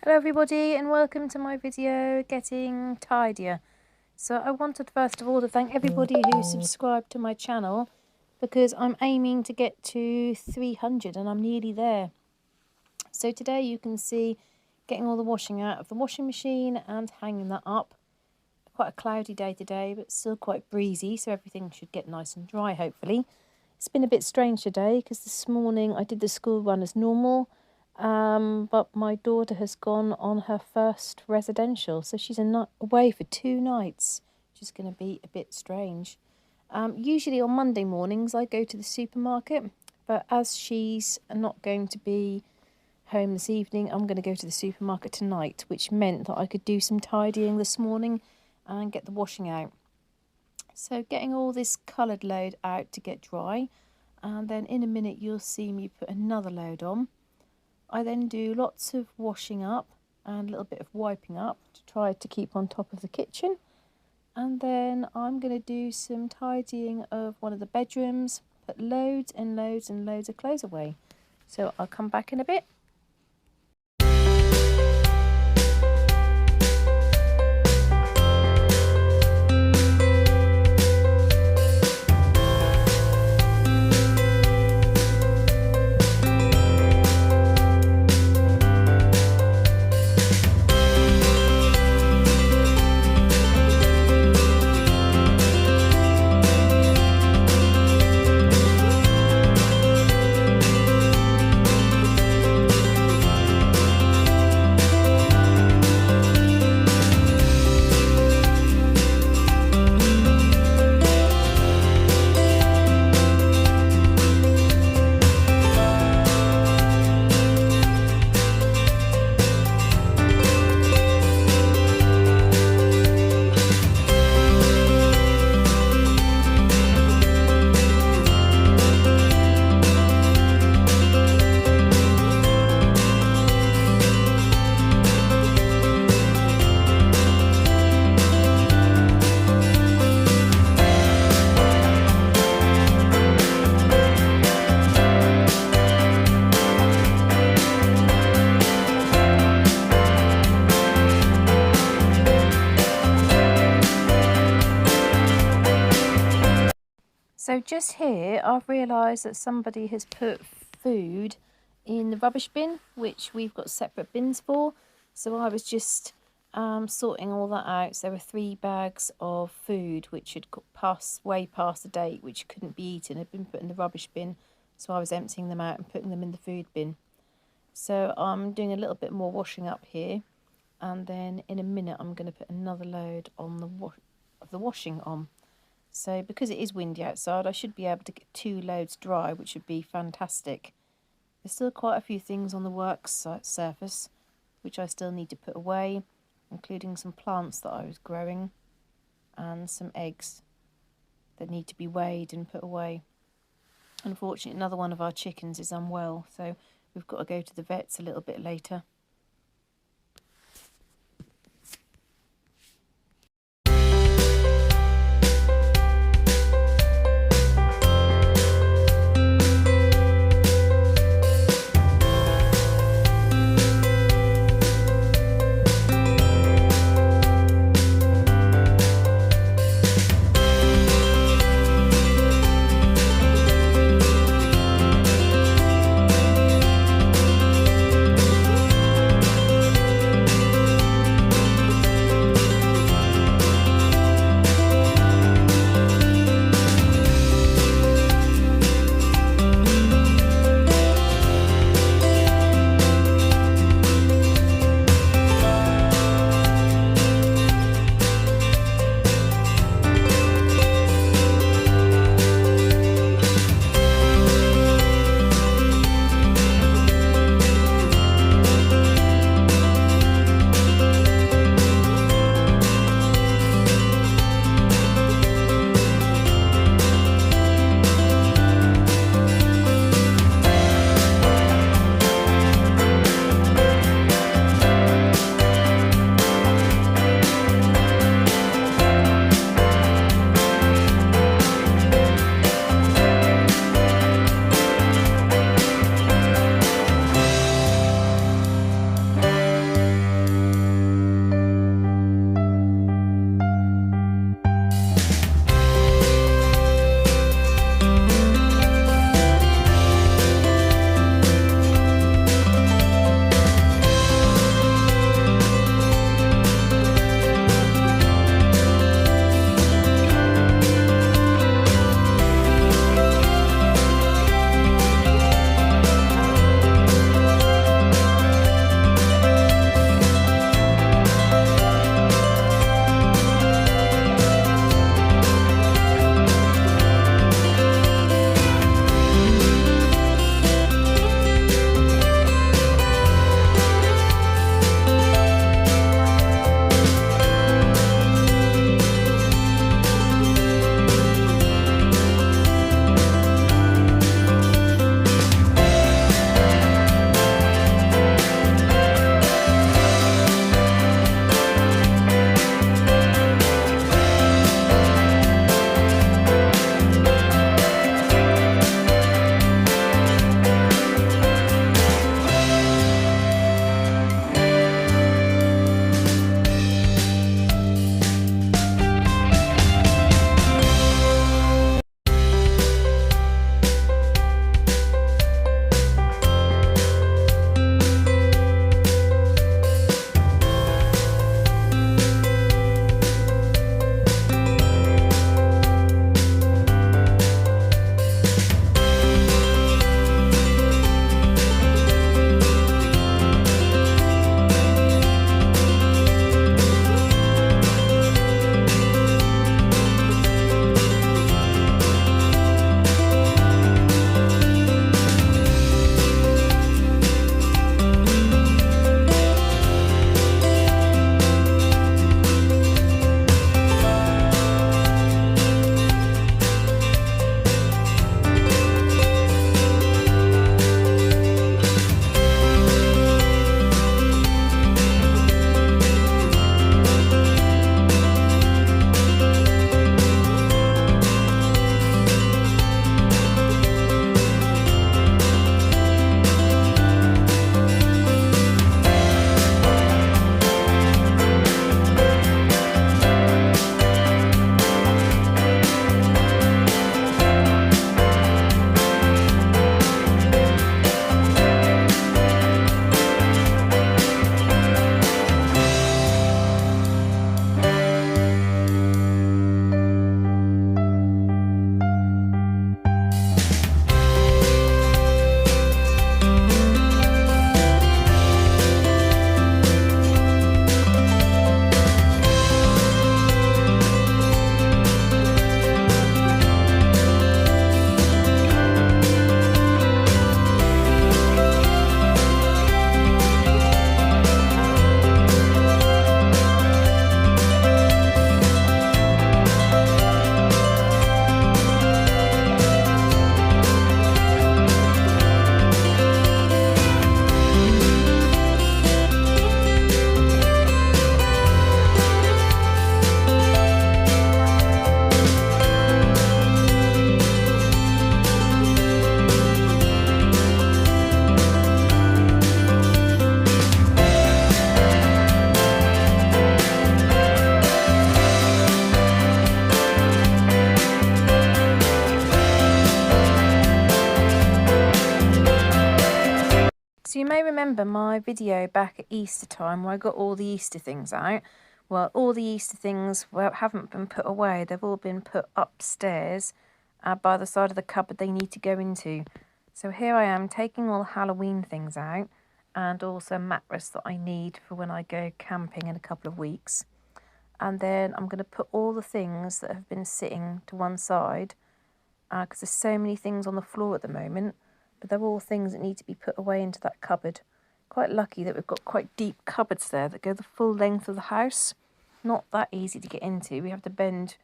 Hello everybody and welcome to my video getting tidier. So I wanted first of all to thank everybody who subscribed to my channel because I'm aiming to get to 300 and I'm nearly there. So today you can see getting all the washing out of the washing machine and hanging that up. Quite a cloudy day today but still quite breezy, so everything should get nice and dry hopefully. It's been a bit strange today because this morning I did the school run as normal. But my daughter has gone on her first residential, so she's away for 2 nights, which is going to be a bit strange. Usually on Monday mornings I go to the supermarket, but as she's not going to be home this evening, I'm going to go to the supermarket tonight, which meant that I could do some tidying this morning and get the washing out. So getting all this coloured load out to get dry, and then in a minute you'll see me put another load on. I then do lots of washing up and a little bit of wiping up to try to keep on top of the kitchen. And then I'm going to do some tidying of one of the bedrooms, put loads and loads and loads of clothes away. So I'll come back in a bit. So just here I've realised that somebody has put food in the rubbish bin, which we've got separate bins for. So I was just sorting all that out. So there were 3 bags of food which had way past the date, which couldn't be eaten, had been put in the rubbish bin. So I was emptying them out and putting them in the food bin. So I'm doing a little bit more washing up here, and then in a minute I'm going to put another load on the washing on. So because it is windy outside, I should be able to get 2 loads dry, which would be fantastic. There's still quite a few things on the work surface which I still need to put away, including some plants that I was growing and some eggs that need to be weighed and put away. Unfortunately, another one of our chickens is unwell, so we've got to go to the vets a little bit later. remember my video back at Easter time where I got all the Easter things out? Well, all the Easter things haven't been put away. They've all been put upstairs by the side of the cupboard they need to go into. So here I am taking all the Halloween things out, and also a mattress that I need for when I go camping in a couple of weeks. And then I'm going to put all the things that have been sitting to one side, because there's so many things on the floor at the moment, but they're all things that need to be put away into that cupboard. Quite lucky that we've got quite deep cupboards there that go the full length of the house. Not that easy to get into. I have to bend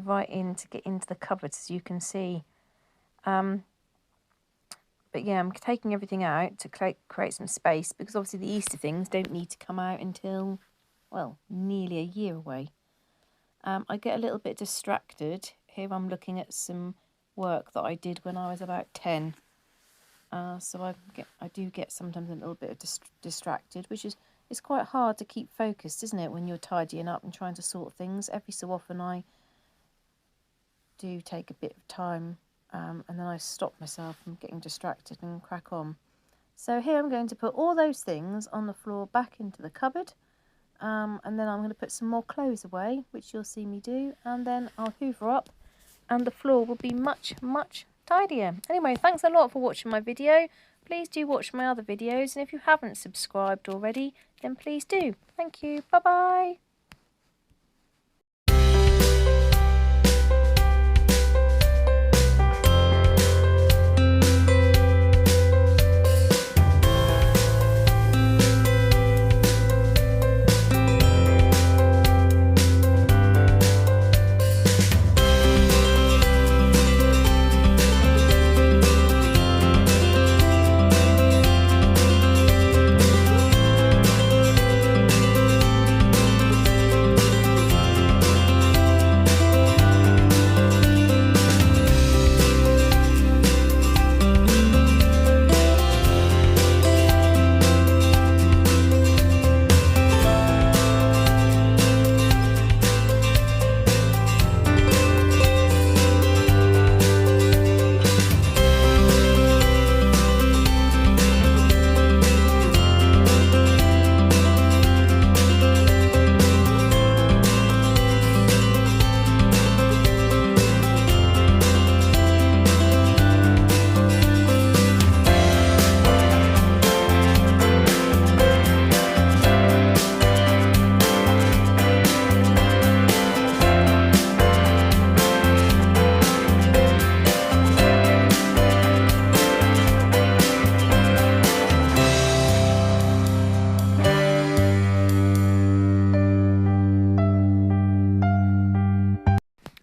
right in to get into the cupboards, as you can see. But yeah, I'm taking everything out to create some space, because obviously the Easter things don't need to come out until, well, nearly a year away. I get a little bit distracted. Here I'm looking at some work that I did when I was about 10. So I do get sometimes a little bit of distracted, which is quite hard to keep focused, isn't it, when you're tidying up and trying to sort things. Every so often I do take a bit of time, and then I stop myself from getting distracted and crack on. So here I'm going to put all those things on the floor back into the cupboard, and then I'm going to put some more clothes away, which you'll see me do, and then I'll hoover up and the floor will be much, much tidier. Anyway, thanks a lot for watching my video. Please do watch my other videos, and if you haven't subscribed already, then please do. Thank you. Bye-bye.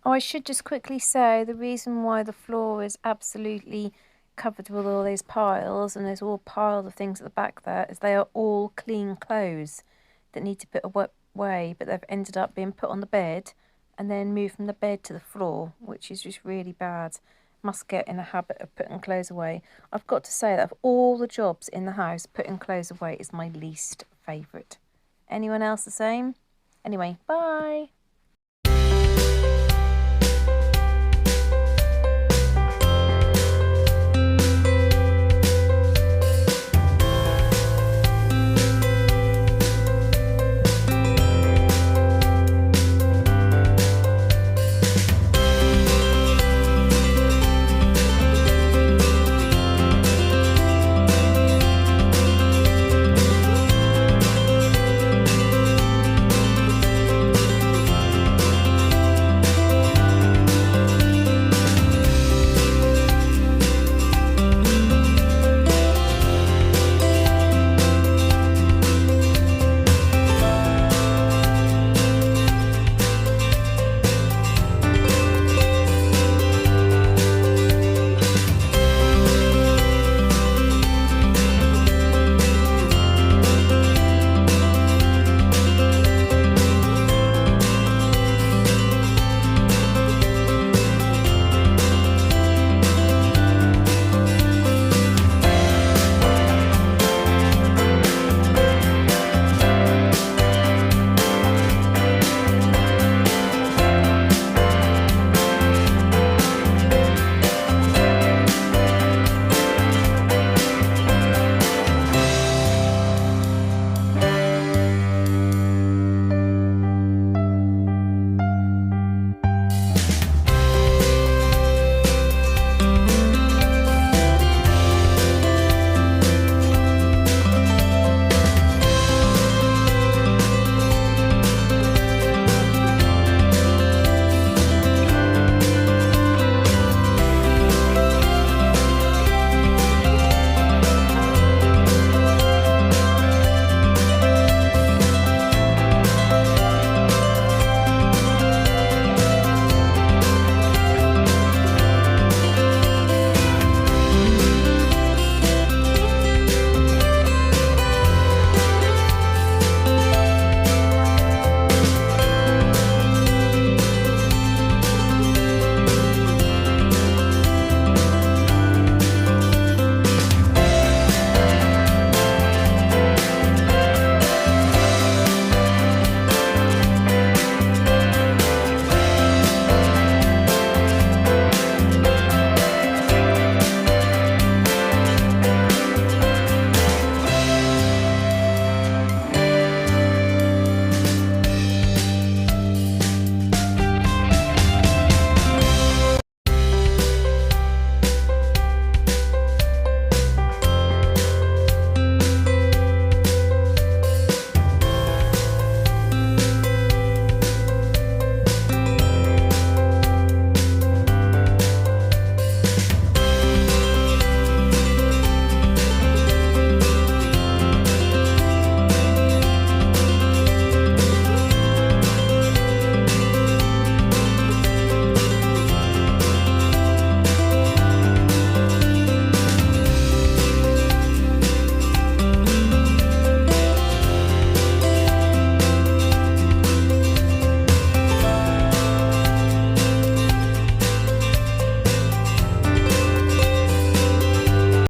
Oh, I should just quickly say the reason why the floor is absolutely covered with all these piles, and there's all piles of things at the back there, is they are all clean clothes that need to be put away, but they've ended up being put on the bed and then moved from the bed to the floor, which is just really bad. Must get in a habit of putting clothes away. I've got to say that of all the jobs in the house, putting clothes away is my least favourite. Anyone else the same? Anyway, bye.